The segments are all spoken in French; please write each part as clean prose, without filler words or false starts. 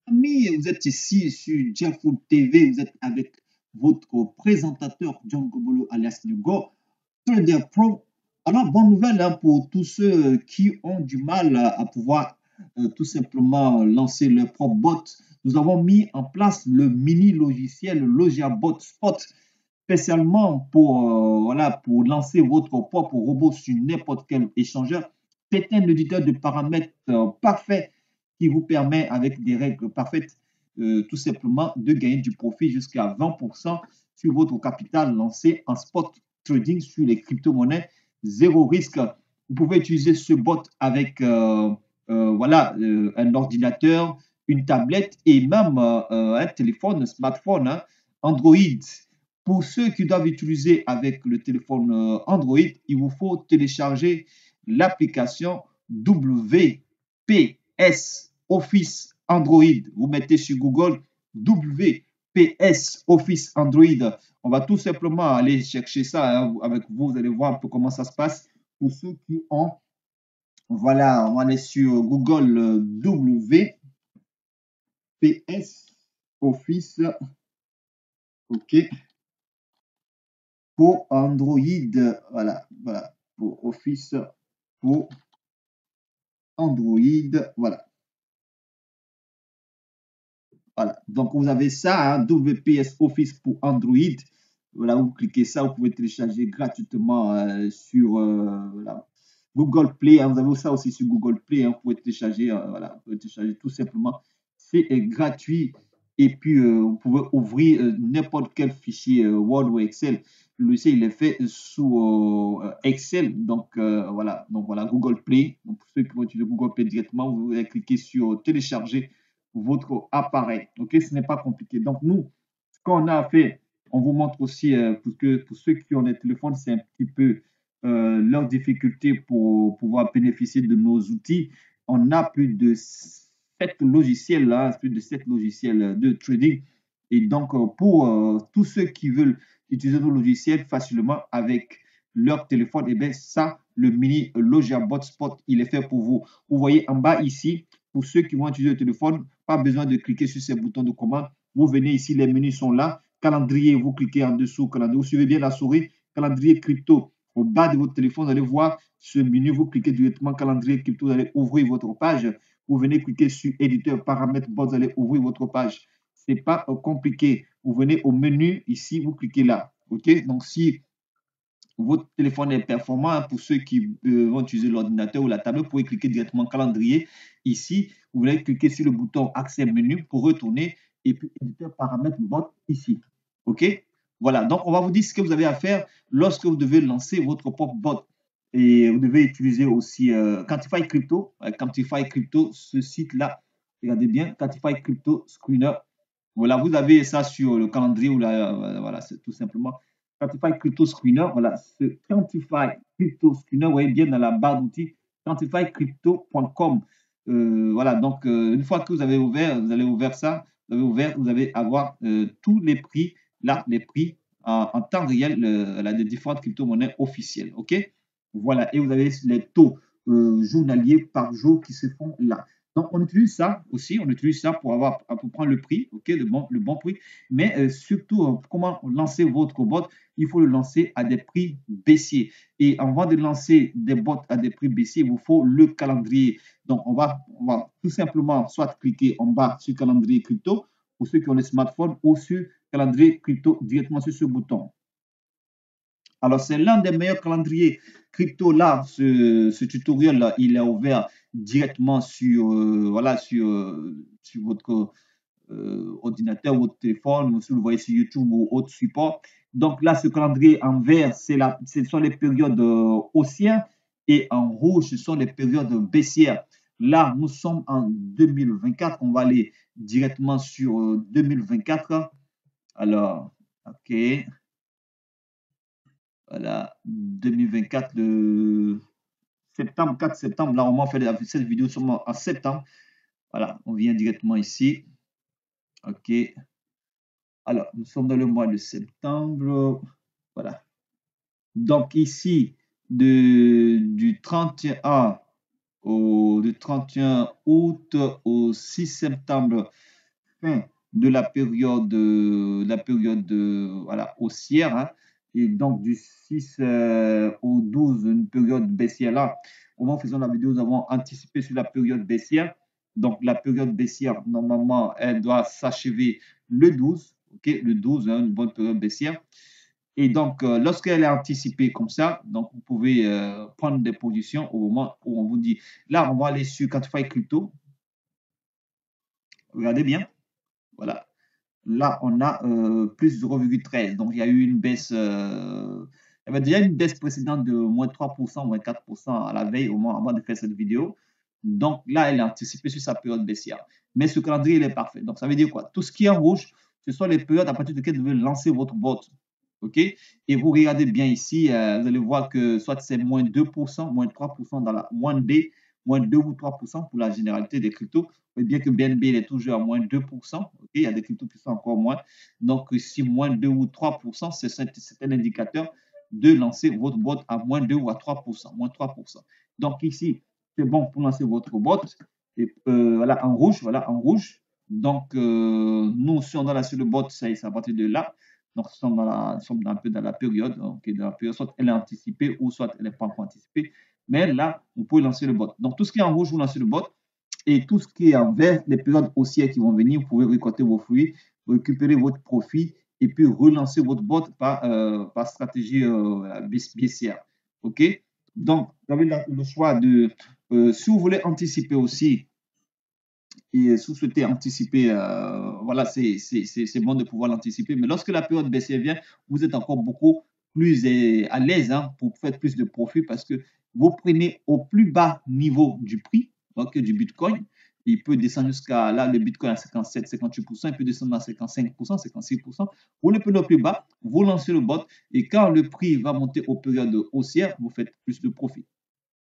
Amis, vous êtes ici sur Jefffood TV, vous êtes avec votre présentateur John Gobolo alias Nugo, Trader Pro. Alors, bonne nouvelle hein, pour tous ceux qui ont du mal à pouvoir tout simplement lancer leur propre bot. Nous avons mis en place le mini logiciel LogiaBot Spot spécialement pour, voilà, pour lancer votre propre robot sur n'importe quel échangeur. C'est un éditeur de paramètres parfait qui vous permet, avec des règles parfaites, tout simplement de gagner du profit jusqu'à 20% sur votre capital lancé en spot trading sur les crypto-monnaies. Zéro risque. Vous pouvez utiliser ce bot avec voilà, un ordinateur, une tablette et même un téléphone, un smartphone, hein, Android. Pour ceux qui doivent utiliser avec le téléphone Android, il vous faut télécharger l'application WPS Office Android. Vous mettez sur Google WPS Office Android. On va tout simplement aller chercher ça hein, avec vous. Vous allez voir un peu comment ça se passe. Pour ceux qui ont, voilà, on est sur Google WPS Office, OK, pour Android, voilà, voilà, pour Office, pour Android, voilà. Voilà. Donc, vous avez ça, hein, WPS Office pour Android. Voilà, vous cliquez ça, vous pouvez télécharger gratuitement sur voilà, Google Play. Hein, vous avez ça aussi sur Google Play. Hein, vous pouvez télécharger, voilà, vous pouvez télécharger tout simplement. C'est gratuit. Et puis, vous pouvez ouvrir n'importe quel fichier Word ou Excel. Le logiciel, il est fait sous Excel. Donc, voilà, Google Play. Donc, pour ceux qui vont utiliser Google Play directement, vous allez cliquer sur télécharger votre appareil. OK, ce n'est pas compliqué. Donc, nous, ce qu'on a fait, on vous montre aussi, pour ceux qui ont des téléphones, c'est un petit peu leur difficulté pour pouvoir bénéficier de nos outils. On a plus de 7 logiciels, là, plus de 7 logiciels de trading. Et donc, pour tous ceux qui veulent utiliser nos logiciels facilement avec leur téléphone, et eh bien ça, le mini LogiaBot Spot, il est fait pour vous. Vous voyez en bas ici, pour ceux qui vont utiliser le téléphone, pas besoin de cliquer sur ces boutons de commande. Vous venez ici, les menus sont là. Calendrier, vous cliquez en dessous, calendrier. Vous suivez bien la souris. Calendrier crypto. Au bas de votre téléphone, vous allez voir ce menu. Vous cliquez directement calendrier crypto. Vous allez ouvrir votre page. Vous venez cliquer sur éditeur, paramètres, bot. Vous allez ouvrir votre page. Ce n'est pas compliqué. Vous venez au menu ici, vous cliquez là. OK? Donc, si votre téléphone est performant, hein, pour ceux qui vont utiliser l'ordinateur ou la tablette, vous pouvez cliquer directement calendrier. Ici, vous allez cliquer sur le bouton accès menu pour retourner et puis éditeur paramètres bot ici. OK? Voilà. Donc, on va vous dire ce que vous avez à faire lorsque vous devez lancer votre propre bot. Et vous devez utiliser aussi Quantify Crypto. Quantify Crypto, ce site-là, regardez bien, Quantify Crypto Screener. Voilà, vous avez ça sur le calendrier ou là, voilà, c'est tout simplement Quantify Crypto Screener. Voilà, ce Quantify Crypto Screener, vous voyez bien dans la barre d'outils, quantifycrypto.com. Voilà, donc une fois que vous avez ouvert, vous allez ouvrir ça, vous allez avoir tous les prix, là, les prix en temps réel là, des différentes crypto-monnaies officielles. OK? Voilà, et vous avez les taux journaliers par jour qui se font là. Donc, on utilise ça aussi, on utilise ça pour prendre le prix, ok, le bon prix. Mais surtout, comment lancer votre bot? Il faut le lancer à des prix baissiers. Et avant de lancer des bots à des prix baissiers, il vous faut le calendrier. Donc, on va tout simplement soit cliquer en bas sur calendrier crypto pour ceux qui ont les smartphones ou sur calendrier crypto directement sur ce bouton. Alors, c'est l'un des meilleurs calendriers crypto là. Ce tutoriel là, il est ouvert directement sur, voilà, sur votre ordinateur, votre téléphone, si vous le voyez sur YouTube ou autre support. Donc là, ce calendrier en vert, ce sont les périodes haussières et en rouge, ce sont les périodes baissières. Là, nous sommes en 2024. On va aller directement sur 2024. Alors, OK. Voilà, 2024, le septembre, 4 septembre. Là, on fait cette vidéo seulement en septembre. Voilà, on vient directement ici. OK. Alors, nous sommes dans le mois de septembre. Voilà. Donc, ici, du 31 du 31 août au 6 septembre, fin de la période voilà, haussière, hein. Et donc du 6 au 12, une période baissière là. Au moment où faisons la vidéo, nous avons anticipé sur la période baissière. Donc la période baissière, normalement, elle doit s'achever le 12, ok, le 12, hein, une bonne période baissière. Et donc, lorsqu'elle est anticipée comme ça, donc vous pouvez prendre des positions au moment où on vous dit, là, on va aller sur Quantify Crypto. Regardez bien. Voilà. Là, on a plus 0,13. Donc, il y a eu une baisse. Il y avait déjà une baisse précédente de moins 3%, moins 4% à la veille, au moment avant de faire cette vidéo. Donc, là, elle est anticipée sur sa période baissière. Mais ce calendrier, il est parfait. Donc, ça veut dire quoi? Tout ce qui est en rouge, ce sont les périodes à partir desquelles vous devez lancer votre bot. OK? Et vous regardez bien ici, vous allez voir que soit c'est moins 2%, moins 3% dans la moins D, moins 2 ou 3% pour la généralité des cryptos. Vous voyez bien que BNB il est toujours à moins 2%. OK? Il y a des cryptos qui sont encore moins. Donc, si moins 2 ou 3%, c'est un indicateur de lancer votre bot à moins 2 ou à 3%, moins 3%. Donc, ici, c'est bon pour lancer votre bot. Et voilà, en rouge, voilà, en rouge. Donc, nous, si on a lancé le bot, ça c'est à partir de là. Donc, nous sommes un peu dans la période, okay, dans la période, soit elle est anticipée ou soit elle n'est pas encore anticipée. Mais là, vous pouvez lancer le bot. Donc, tout ce qui est en rouge, vous lancez le bot. Et tout ce qui est en vert, les périodes haussières qui vont venir, vous pouvez récolter vos fruits, récupérer votre profit et puis relancer votre bot par stratégie baissière. OK? Donc, vous avez le choix de, si vous voulez anticiper aussi, et si vous souhaitez anticiper, voilà, c'est bon de pouvoir l'anticiper. Mais lorsque la période baissière vient, vous êtes encore beaucoup plus à l'aise hein, pour faire plus de profit parce que vous prenez au plus bas niveau du prix, donc du Bitcoin. Il peut descendre jusqu'à là, le Bitcoin à 57, 58%, il peut descendre à 55%, 56%. Vous le prenez au plus bas, vous lancez le bot et quand le prix va monter aux périodes haussières, vous faites plus de profit.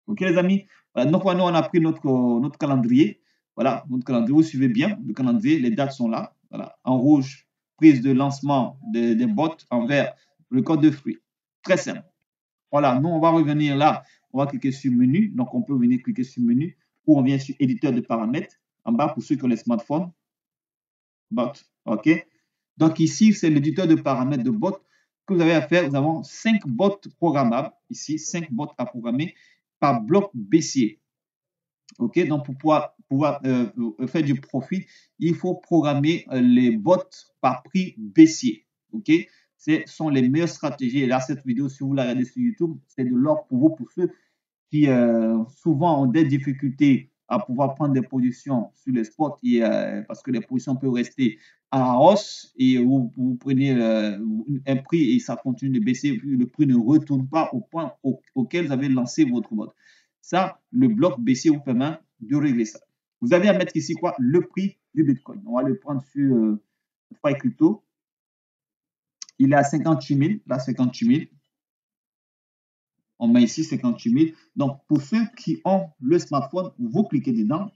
OK, les amis? Voilà, donc, voilà, nous, on a pris notre calendrier. Voilà, notre calendrier. Vous suivez bien le calendrier. Les dates sont là. Voilà, en rouge, prise de lancement des bots. En vert, le code de fruits. Très simple. Voilà, nous, on va revenir là. On va cliquer sur menu. Donc, on peut venir cliquer sur menu ou on vient sur éditeur de paramètres. En bas, pour ceux qui ont les smartphones. Bot. OK? Donc, ici, c'est l'éditeur de paramètres de bot que vous avez à faire. Nous avons 5 bots programmables. Ici, 5 bots à programmer par bloc baissier. OK, donc pour pouvoir faire du profit, il faut programmer les bots par prix baissier. OK, ce sont les meilleures stratégies. Et là, cette vidéo, si vous la regardez sur YouTube, c'est de l'or pour vous, pour ceux qui souvent ont des difficultés à pouvoir prendre des positions sur les spots parce que les positions peuvent rester à la hausse et vous prenez un prix et ça continue de baisser, le prix ne retourne pas au point auquel vous avez lancé votre bot. Ça, le bloc baissier vous permet de régler ça. Vous avez à mettre ici quoi? Le prix du Bitcoin. On va le prendre sur Fry Crypto. Il est à 58 000, là 58 000. On met ici 58 000. Donc, pour ceux qui ont le smartphone, vous cliquez dedans.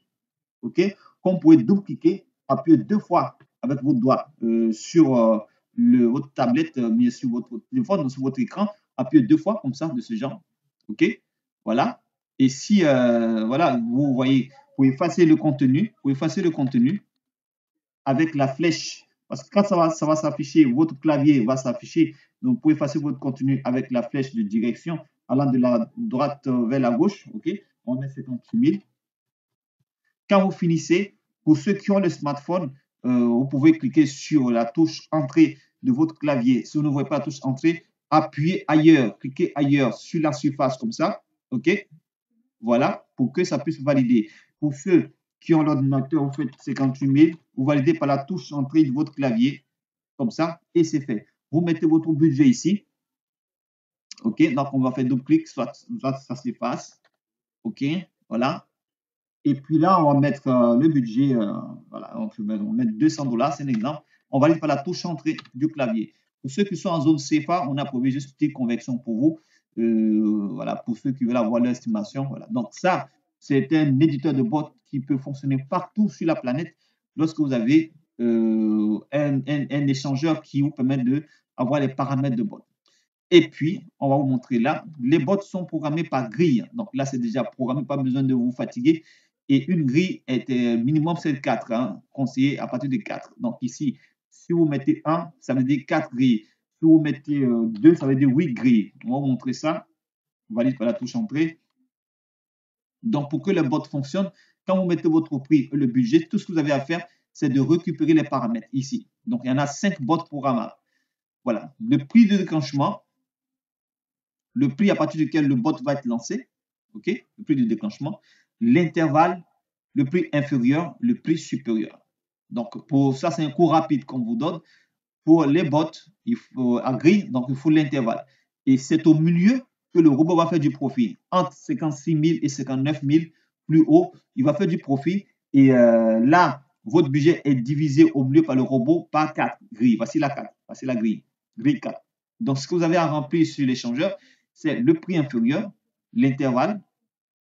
OK? Comme vous pouvez double-cliquer, appuyer 2 fois avec votre doigt sur votre tablette, bien sur votre téléphone, sur votre écran. Appuyez 2 fois comme ça, de ce genre. OK? Voilà. Et si, voilà, vous voyez, vous pouvez effacer le contenu. Vous pouvez effacer le contenu avec la flèche. Parce que quand ça va s'afficher, votre clavier va s'afficher. Donc, vous pouvez effacer votre contenu avec la flèche de direction allant de la droite vers la gauche. OK? On met 58 000. Quand vous finissez, pour ceux qui ont le smartphone, vous pouvez cliquer sur la touche entrée de votre clavier. Si vous ne voyez pas la touche entrée, appuyez ailleurs, cliquez ailleurs sur la surface comme ça. OK? Voilà, pour que ça puisse valider. Pour ceux qui ont l'ordinateur, vous faites 58 000, vous validez par la touche entrée de votre clavier, comme ça, et c'est fait. Vous mettez votre budget ici. OK, donc on va faire double-clic, soit ça s'efface. OK, voilà. Et puis là, on va mettre le budget, voilà, on va mettre 200 $, c'est un exemple. On valide par la touche entrée du clavier. Pour ceux qui sont en zone CFA, on a prévu juste une petite conversion pour vous. Voilà, pour ceux qui veulent avoir l'estimation. Voilà. Donc ça, c'est un éditeur de bot qui peut fonctionner partout sur la planète lorsque vous avez un échangeur qui vous permet d'avoir les paramètres de bot. Et puis, on va vous montrer là, les bots sont programmés par grille. Donc là, c'est déjà programmé, pas besoin de vous fatiguer. Et une grille est minimum, c'est 4, hein, conseillé à partir de 4. Donc ici, si vous mettez 1, ça veut dire 4 grilles. Si vous mettez 2, ça veut dire 8 grilles. On va vous montrer ça. On valide par la touche entrée. Donc, pour que le bot fonctionne, quand vous mettez votre prix et le budget, tout ce que vous avez à faire, c'est de récupérer les paramètres ici. Donc, il y en a 5 bots programmables. Voilà. Le prix de déclenchement, le prix à partir duquel le bot va être lancé, ok, le prix de déclenchement, l'intervalle, le prix inférieur, le prix supérieur. Donc, pour ça, c'est un cours rapide qu'on vous donne. Pour les bots, il faut à grille, donc il faut l'intervalle. Et c'est au milieu que le robot va faire du profit. Entre 56 000 et 59 000, plus haut, il va faire du profit. Et là, votre budget est divisé au milieu par le robot par 4 grilles. Voici la 4. Voici la grille. Grille 4. Donc, ce que vous avez à remplir sur l'échangeur, c'est le prix inférieur, l'intervalle,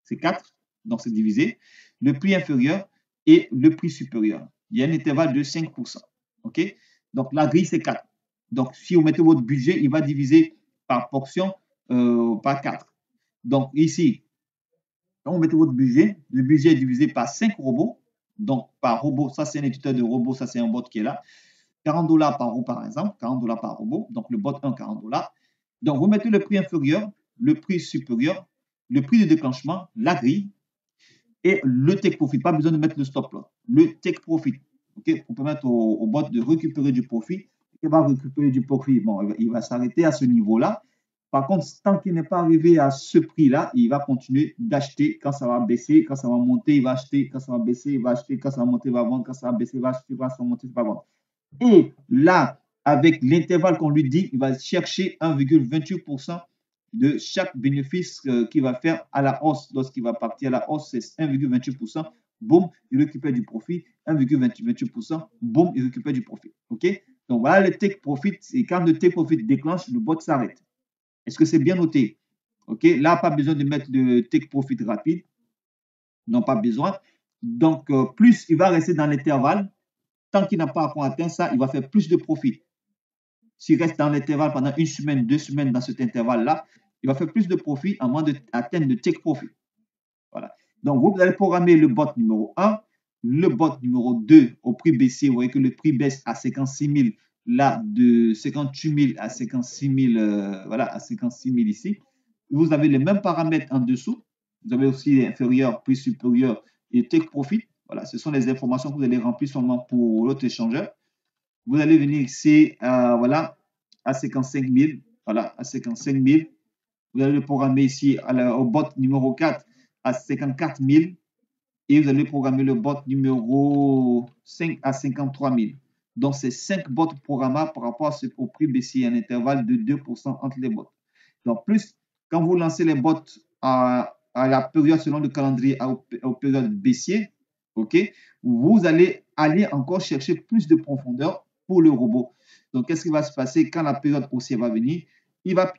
c'est 4, donc c'est divisé, le prix inférieur et le prix supérieur. Il y a un intervalle de 5%. OK? Donc, la grille, c'est 4. Donc, si vous mettez votre budget, il va diviser par portion par 4. Donc, ici, quand vous mettez votre budget, le budget est divisé par 5 robots. Donc, par robot, ça c'est un éditeur de robot, ça c'est un bot qui est là. 40 $ par robot, par exemple, 40 $ par robot. Donc, le bot 1, 40 $. Donc, vous mettez le prix inférieur, le prix supérieur, le prix de déclenchement, la grille et le take profit. Pas besoin de mettre le stop loss. Le take profit, ok, pour permettre au bot de récupérer du profit. Il va récupérer du profit. Bon, il va s'arrêter à ce niveau-là. Par contre, tant qu'il n'est pas arrivé à ce prix-là, il va continuer d'acheter. Quand ça va baisser, quand ça va monter, il va acheter. Quand ça va baisser, il va acheter. Quand ça va monter, il va vendre. Quand ça va baisser, il va acheter. Quand ça va monter, il va vendre. Et là, avec l'intervalle qu'on lui dit, il va chercher 1,28% de chaque bénéfice qu'il va faire à la hausse. Lorsqu'il va partir à la hausse, c'est 1,28%. Boum, il récupère du profit. 1,28%. Boum, il récupère du profit. OK? Donc voilà le take profit. Et quand le take profit déclenche, le bot s'arrête. Est-ce que c'est bien noté? OK? Là, pas besoin de mettre le take profit rapide. Non, pas besoin. Donc, plus il va rester dans l'intervalle, tant qu'il n'a pas encore atteint ça, il va faire plus de profit. S'il reste dans l'intervalle pendant une semaine, 2 semaines dans cet intervalle-là, il va faire plus de profit à moins d'atteindre le take profit. Voilà. Donc, vous allez programmer le bot numéro 1, le bot numéro 2 au prix baissier. Vous voyez que le prix baisse à 56 000, là, de 58 000 à 56 000, voilà, à 56 000 ici. Vous avez les mêmes paramètres en dessous. Vous avez aussi inférieur, prix supérieur et take profit. Voilà, ce sont les informations que vous allez remplir seulement pour l'autre échangeur. Vous allez venir ici, voilà, à 55 000. Voilà, à 55 000. Vous allez le programmer ici au bot numéro 4 à 54 000. Et vous allez programmer le bot numéro 5 à 53 000. Donc, c'est 5 bots programmables par rapport au prix baissier, un intervalle de 2% entre les bots. Donc, plus, quand vous lancez les bots à la période selon le calendrier, aux périodes baissier, ok, vous allez aller encore chercher plus de profondeur pour le robot. Donc, qu'est-ce qui va se passer quand la période haussière va venir? Il va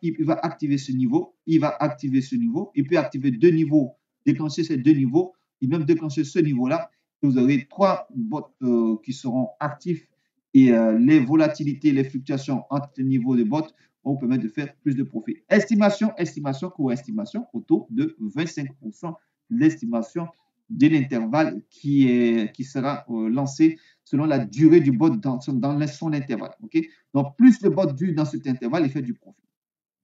activer ce niveau, il va activer ce niveau, il peut activer 2 niveaux, déclencher ces 2 niveaux, et même déclencher ce niveau-là. Vous aurez 3 bots qui seront actifs et les volatilités, les fluctuations entre les niveaux de bots vont vous permettre de faire plus de profit. Estimation, au taux de 25%, l'estimation de l'intervalle qui sera lancé selon la durée du bot dans son intervalle. Okay? Donc, plus le bot dure dans cet intervalle, il fait du profit.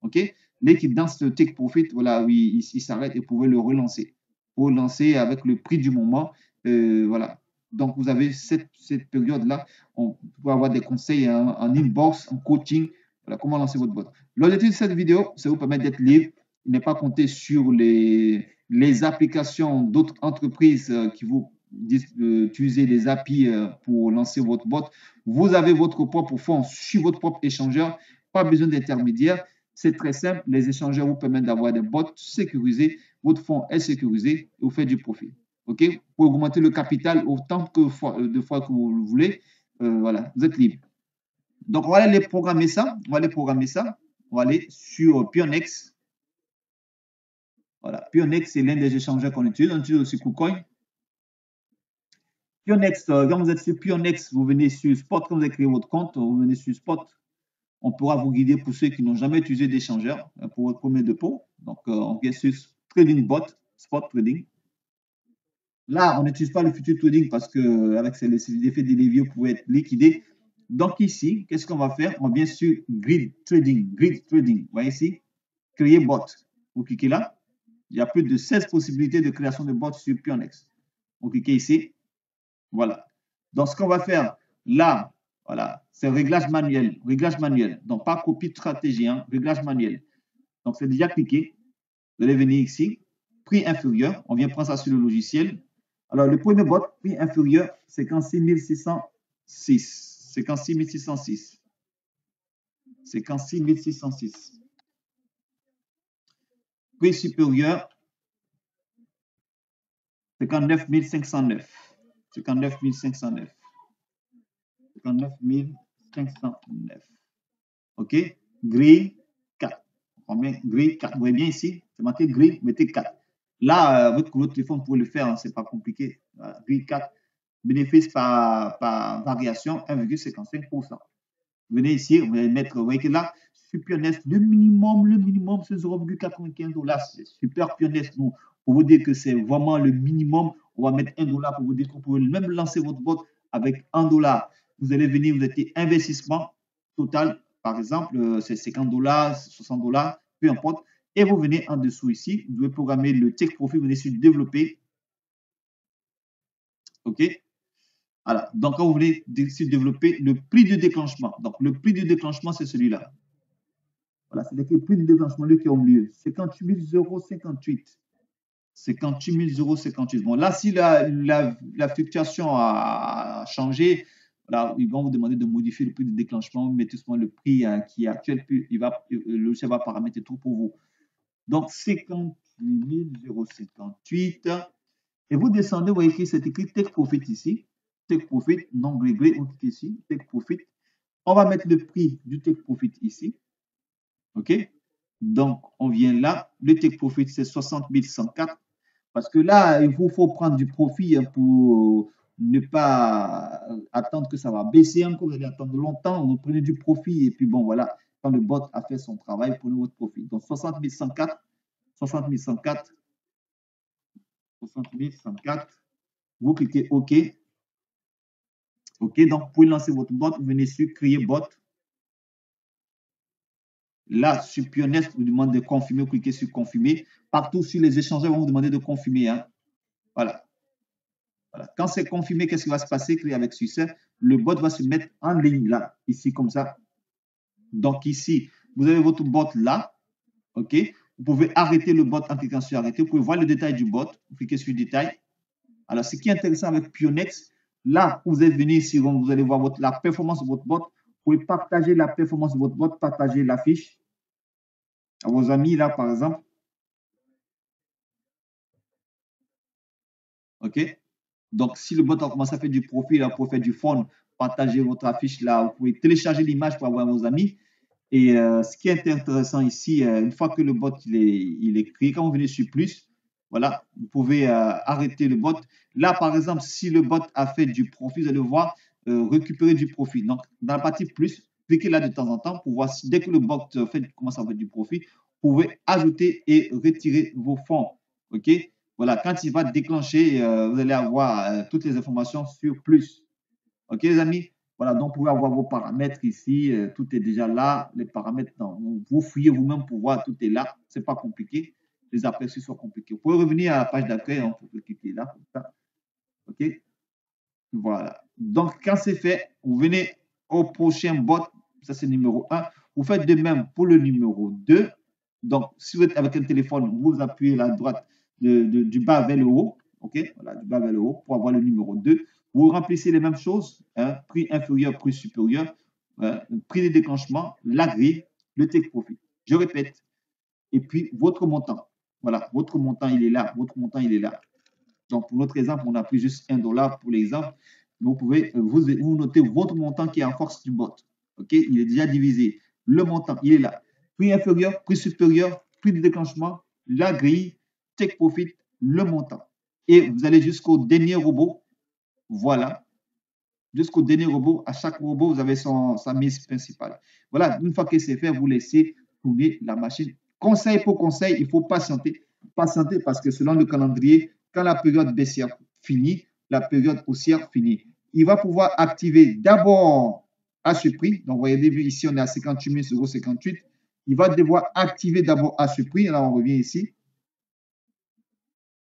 Okay? L'équipe dans ce take profit, voilà, oui, il s'arrête et vous pouvez le relancer. Pour lancer avec le prix du moment, voilà. Donc, vous avez cette période-là. On peut avoir des conseils en inbox, en coaching. Voilà, comment lancer votre bot. L'objectif de cette vidéo, c'est vous permettre d'être libre. Ne pas compter sur les applications d'autres entreprises qui vous disent d'utiliser des API pour lancer votre bot. Vous avez votre propre fonds sur votre propre échangeur. Pas besoin d'intermédiaire. C'est très simple. Les échangeurs vous permettent d'avoir des bots sécurisés. Votre fonds est sécurisé et vous faites du profit. OK? Pour augmenter le capital autant de fois que vous le voulez. Voilà, vous êtes libre. Donc, on va aller programmer ça. On va aller sur Pionex. Voilà, Pionex, c'est l'un des échangeurs qu'on utilise. On utilise aussi KuCoin. Pionex, quand vous êtes sur Pionex, vous venez sur Spot. Quand vous avez créé votre compte, vous venez sur Spot. On pourra vous guider pour ceux qui n'ont jamais utilisé d'échangeur pour votre premier dépôt. Donc, on vient sur Trading Bot, Spot Trading. Là, on n'utilise pas le futur trading parce que avec les effets des leviers, vous pouvez être liquidé. Donc ici, qu'est-ce qu'on va faire? On vient sur grid trading. Grid trading. Vous voyez ici? Créer bot. Vous cliquez là. Il y a plus de 16 possibilités de création de bots sur Pionex. Vous cliquez ici. Voilà. Donc, ce qu'on va faire là, voilà, c'est réglage manuel. Réglage manuel. Donc, pas copie de stratégie, hein, réglage manuel. Donc, c'est déjà cliqué. Vous allez venir ici. Prix inférieur. On vient prendre ça sur le logiciel. Alors, le premier bot, prix inférieur, 56 606. 56 606. 56 606. Prix supérieur, 59 509. 59 509. 59 509. OK? Grille 4. On met grille 4. Vous voyez bien ici, c'est marqué grille, mettez 4. Là, avec votre téléphone, vous pouvez le faire, hein, ce n'est pas compliqué. Grille 4. Bénéfice par variation, 1,55%. Venez ici, vous allez mettre, vous voyez que là, Super Nest, le minimum, c'est 0,95 $. C'est Super Pionest. Nous, pour vous dire que c'est vraiment le minimum, on va mettre $1 pour vous dire que vous pouvez même lancer votre bot avec $1. Vous allez venir, vous êtes investissement total, par exemple, c'est $50, $60, peu importe. Et vous venez en dessous ici, vous devez programmer le take profit, vous venez sur développer. OK? Voilà. Donc, quand vous voulez développer le prix de déclenchement. Donc, le prix de déclenchement, c'est celui-là. Voilà, c'est le prix de déclenchement, lui qui est au milieu. 58 058. 58 058. Bon, là, si la fluctuation a changé, voilà, ils vont vous demander de modifier le prix de déclenchement. Vous mettez souvent le prix qui est actuel, puis le logiciel va paramétrer tout pour vous. Donc, 58 058. Et vous descendez, vous voyez que c'est écrit Take Profit ici. Take Profit, non réglé, on clique ici, Take Profit. On va mettre le prix du Take Profit ici. OK? Donc, on vient là. Le Take Profit, c'est 60 104. Parce que là, il vous faut prendre du profit pour ne pas attendre que ça va baisser encore. Vous allez attendre longtemps. Vous prenez du profit. Et puis, bon, voilà. Quand le bot a fait son travail, prenez votre profit. Donc, 60 104. 60 104. 60 104. Vous cliquez OK. OK, donc vous pouvez lancer votre bot, vous venez sur créer bot. Là, sur Pionest, vous demande de confirmer, vous cliquez sur confirmer. Partout sur les échangeurs, vont vous demander de confirmer. Hein. Voilà. Voilà. Quand c'est confirmé, qu'est-ce qui va se passer? Avec succès, le bot va se mettre en ligne là, ici comme ça. Donc ici, vous avez votre bot là. OK. Vous pouvez arrêter le bot en cliquant sur arrêter. Vous pouvez voir le détail du bot. Vous cliquez sur détail. Alors, ce qui est intéressant avec Pionex, là, vous êtes venu ici, vous allez voir la performance de votre bot. Vous pouvez partager la performance de votre bot, partager la fiche à vos amis, là, par exemple. OK? Donc, si le bot a commencé à faire du profit, là, pour faire du fun, partagez votre affiche là. Vous pouvez télécharger l'image pour avoir vos amis. Et ce qui est intéressant ici, une fois que le bot il est créé, quand vous venez sur plus, voilà, vous pouvez arrêter le bot. Là, par exemple, si le bot a fait du profit, vous allez voir récupérer du profit. Donc, dans la partie plus, cliquez là de temps en temps pour voir si dès que le bot commence à faire du profit, vous pouvez ajouter et retirer vos fonds. OK? Voilà, quand il va déclencher, vous allez avoir toutes les informations sur plus. OK, les amis? Voilà, donc vous pouvez avoir vos paramètres ici. Tout est déjà là. Les paramètres, vous fouillez vous-même pour voir, tout est là. Ce n'est pas compliqué. Les aperçus sont compliqués. Vous pouvez revenir à la page d'accueil. On peut cliquer là, comme ça. OK? Voilà. Donc, quand c'est fait, vous venez au prochain bot. Ça, c'est le numéro 1. Vous faites de même pour le numéro 2. Donc, si vous êtes avec un téléphone, vous appuyez la droite du bas vers le haut. OK? Voilà, du bas vers le haut pour avoir le numéro 2. Vous remplissez les mêmes choses. Hein, prix inférieur, prix supérieur, prix de déclenchement, la grille, le take profit. Je répète. Et puis, votre montant. Voilà, votre montant, il est là. Votre montant, il est là. Donc, pour notre exemple, on a pris juste $1 pour l'exemple. Vous pouvez vous noter votre montant qui est en force du bot. OK? Il est déjà divisé. Le montant, il est là. Prix inférieur, prix supérieur, prix de déclenchement, la grille, take profit, le montant. Et vous allez jusqu'au dernier robot. Voilà. Jusqu'au dernier robot. À chaque robot, vous avez sa mise principale. Voilà. Une fois que c'est fait, vous laissez tourner la machine. Conseil pour conseil, il faut patienter. Patienter parce que selon le calendrier, quand la période baissière fini, la période haussière finie. Il va pouvoir activer d'abord à ce prix. Donc, vous voyez, ici, on est à 58 058. Il va devoir activer d'abord à ce prix. Là, on revient ici.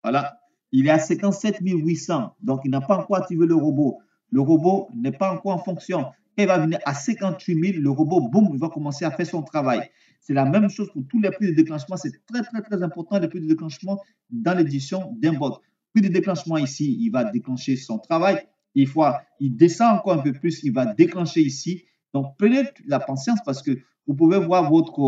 Voilà. Il est à 57 800. Donc, il n'a pas encore activé le robot. Le robot n'est pas encore en fonction. Quand il va venir à 58 000, le robot, boum, il va commencer à faire son travail. C'est la même chose pour tous les prix de déclenchement. C'est très, très, très important, les prix de déclenchement dans l'édition d'un bot. Prix de déclenchement ici, il va déclencher son travail. Il descend encore un peu plus, il va déclencher ici. Donc, prenez la patience parce que vous pouvez voir votre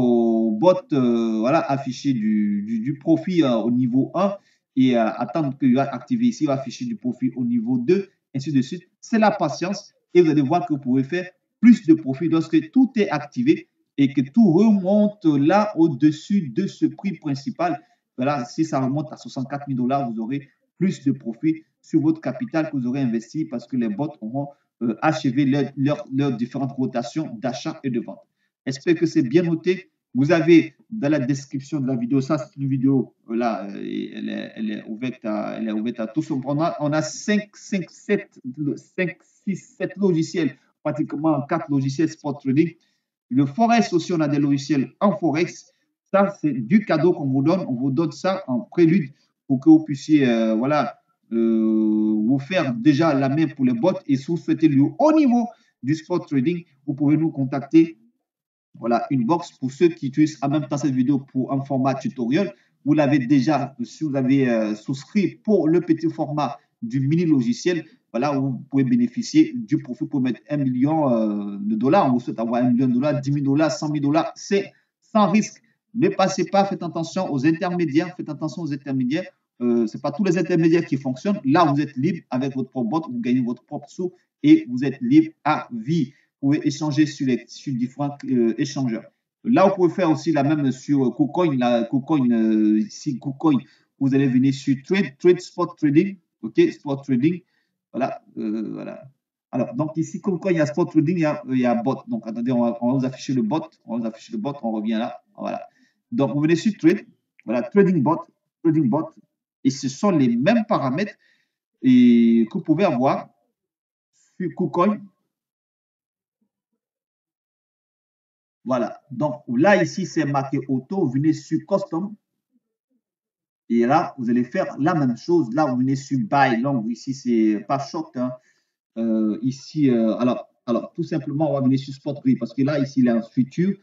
bot voilà, afficher du profit au niveau 1 et attendre qu'il va activer ici, il va afficher du profit au niveau 2, ainsi de suite. C'est la patience et vous allez voir que vous pouvez faire plus de profit lorsque tout est activé et que tout remonte là au-dessus de ce prix principal. Voilà, si ça remonte à 64 000 $, vous aurez plus de profit sur votre capital que vous aurez investi parce que les bots auront achevé leurs différentes rotations d'achat et de vente. J'espère que c'est bien noté. Vous avez dans la description de la vidéo, ça c'est une vidéo, là, elle est ouverte à tous. On a 5, 6, 7 logiciels, pratiquement 4 logiciels spot trading. Le Forex aussi, on a des logiciels en Forex. Ça, c'est du cadeau qu'on vous donne. On vous donne ça en prélude pour que vous puissiez, voilà, vous faire déjà la main pour les bots. Et si vous souhaitez le haut niveau du spot trading, vous pouvez nous contacter. Voilà, une box pour ceux qui utilisent en même temps cette vidéo pour un format tutoriel. Vous l'avez déjà, si vous avez souscrit pour le petit format du mini logiciel, voilà, vous pouvez bénéficier du profit pour mettre 1 million de $. On vous souhaite avoir 1 million de $, 10 000 $, 100 000 $. C'est sans risque. Ne passez pas, faites attention aux intermédiaires. Faites attention aux intermédiaires. Ce n'est pas tous les intermédiaires qui fonctionnent. Là, vous êtes libre avec votre propre bot, vous gagnez votre propre sous et vous êtes libre à vie. Vous pouvez échanger sur différents échangeurs. Là, vous pouvez faire aussi la même sur KuCoin. Ici, KuCoin, vous allez venir sur Trade Spot Trading. OK, Spot Trading. Voilà. Voilà. Alors, donc ici, KuCoin, il y a Spot Trading, il y a Bot. Donc, attendez, on va vous afficher le bot. On va vous afficher le bot. On revient là. Voilà. Donc, vous venez sur Trade. Voilà, Trading Bot. Trading Bot. Et ce sont les mêmes paramètres que vous pouvez avoir sur KuCoin. Voilà. Donc là, ici, c'est marqué auto. Vous venez sur Custom. Et là, vous allez faire la même chose. Là, vous venez sur Buy Long. Ici, c'est pas short. Hein. Ici, alors, tout simplement, on va venir sur Spot Grid. Parce que là, ici, il y a un futur.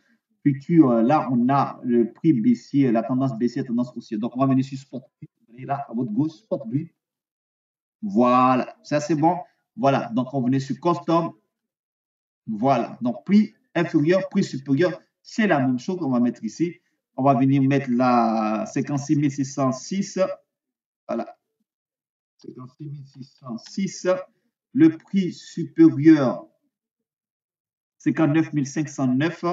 Là, on a le prix baissier, la tendance baissière, la tendance haussière. Donc, on va venir sur Spot Grid. Vous allez là, à votre gauche, Spot Grid. Voilà. Ça, c'est bon. Voilà. Donc, on venait sur Custom. Voilà. Donc, prix inférieur, prix supérieur, c'est la même chose qu'on va mettre ici. On va venir mettre la 56 606. Voilà. 56 606. Le prix supérieur, 59 509.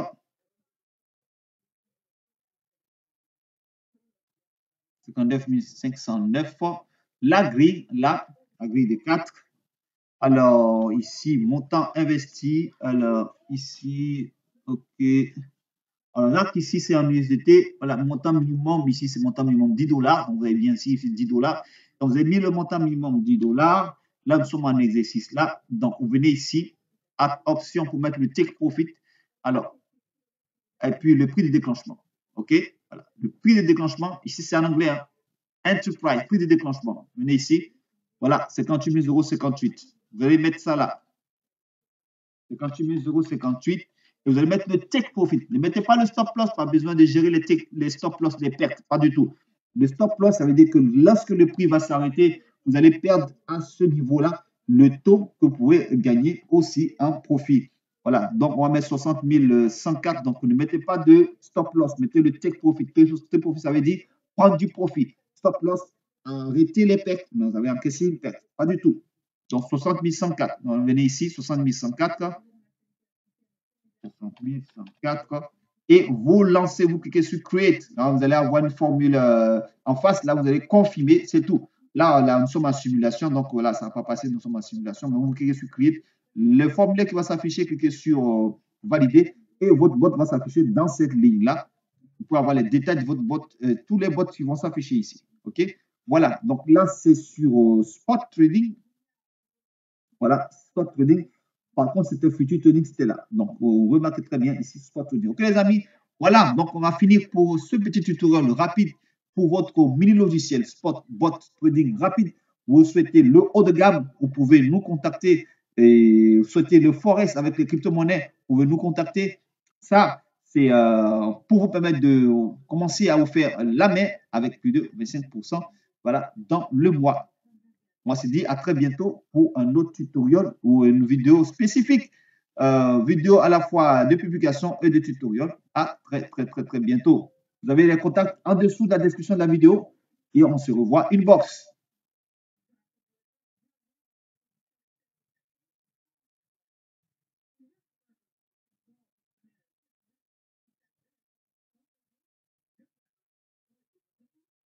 La grille, là, la grille de 4. Alors, ici, montant investi. Alors, ici, OK. Alors là, ici, c'est en USDT. Voilà, montant minimum, ici, c'est montant minimum 10 $. Donc, vous avez bien ici, 10 $. Donc, vous avez mis le montant minimum 10 $. Là, nous sommes en exercice là. Donc, vous venez ici, à option pour mettre le take profit. Alors, et puis le prix de déclenchement. OK? Voilà. Le prix de déclenchement, ici, c'est en anglais. Hein. Enterprise, prix de déclenchement. Venez ici. Voilà, 58 058. Vous allez mettre ça là. 58 058. Et vous allez mettre le take profit. Ne mettez pas le stop loss, pas besoin de gérer les stop loss, les pertes, pas du tout. Le stop loss, ça veut dire que lorsque le prix va s'arrêter, vous allez perdre à ce niveau-là le taux que vous pouvez gagner aussi en profit. Voilà, donc on va mettre 60 104. Donc ne mettez pas de stop loss, mettez le take profit. Take profit, ça veut dire prendre du profit. Stop loss, arrêtez les pertes. Mais vous avez encaissé une perte, pas du tout. Donc 60 104. Donc venez ici, 60 104. 104 et vous lancez, vous cliquez sur Create. Là, vous allez avoir une formule en face. Là, vous allez confirmer, c'est tout. Là, nous sommes en simulation, donc là, ça ne va pas passer, nous sommes en simulation. Mais vous cliquez sur Create. Le formulaire qui va s'afficher, cliquez sur Valider et votre bot va s'afficher dans cette ligne-là. Vous pouvez avoir les détails de votre bot, tous les bots qui vont s'afficher ici. OK? Voilà, donc là, c'est sur spot trading. Voilà, spot trading. Par contre, c'était future trading, c'était là. Donc, vous remarquez très bien ici, spot trading. Ok, les amis, voilà, donc on va finir pour ce petit tutoriel rapide pour votre mini logiciel spot bot trading rapide. Vous souhaitez le haut de gamme, vous pouvez nous contacter. Et vous souhaitez le forex avec les crypto-monnaies, vous pouvez nous contacter. Ça, c'est pour vous permettre de commencer à vous faire la main avec plus de 25%, voilà, dans le mois. On se dit à très bientôt pour un autre tutoriel ou une vidéo spécifique. Vidéo à la fois de publication et de tutoriel. À très bientôt. Vous avez les contacts en dessous de la description de la vidéo et on se revoit inbox.